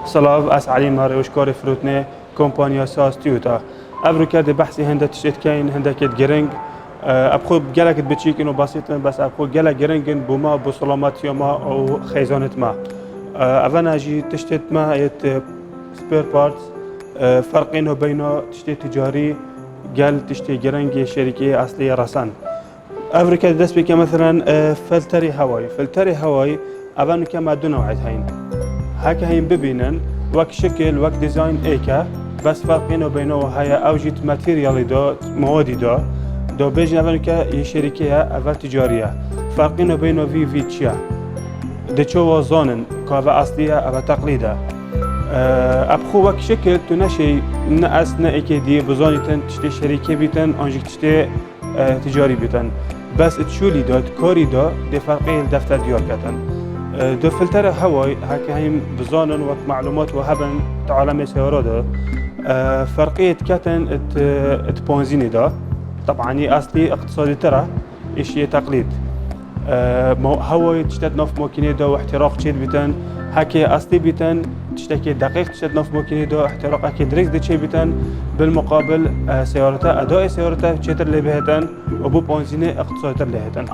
سلاف اس علي ماري وشكاري فروتني كومبانيا ساس تويوتا افريكا دي بحثي هندا تشت كاين هندا كيت جرينج ابخو جالك بتشيك انه بسيطا بس ابخو جالك جرينجن بوما بسلامات يوما او خيزانت ما افانا جي تشتت ما يت سبير بارتس فرقينه بينه تشتي تجاري قال تشتي جرينج شركه اصليه رسان افريكا دست بك مثلا فلتري هواي افانو كما دو نوعات هين هكا هين ببينن وك شكل وك ديزاين ايكا بس فرقينه بينه هي اوجيت ماتيريال مواد دو بيجن افانو كا شركه افا تجاريه فرقينه بينه في تشيا دچو زونن كافا اصليه افا تقليده ابخو وك شكل تنشي ناس نايكي دي بزونيتن تشتي شركه بيتن انجي تشتي تجاري بيتن بس تشولي دات كوري دا دي فرقي الدفتر ديار كتن دو فلتر هواي هكا هيم بزانن وقت معلومات وهبن تعالم سيارة دا فرقية كتن بنزيني دا طبعا اصلي اقتصادي ترى اشي تقليد هواي تشتت نوف ماكينة دا واحتراق تشيد بيتن هكي اصلي بيتن تشتكي دقيق تشتت نوف ماكينة دا احتراق اكيد ريكس دي تشي بيتن بالمقابل سيارتها اداء سيارتها تشتر اللي بهتن وبو بنزيني اقتصادي تر لهتن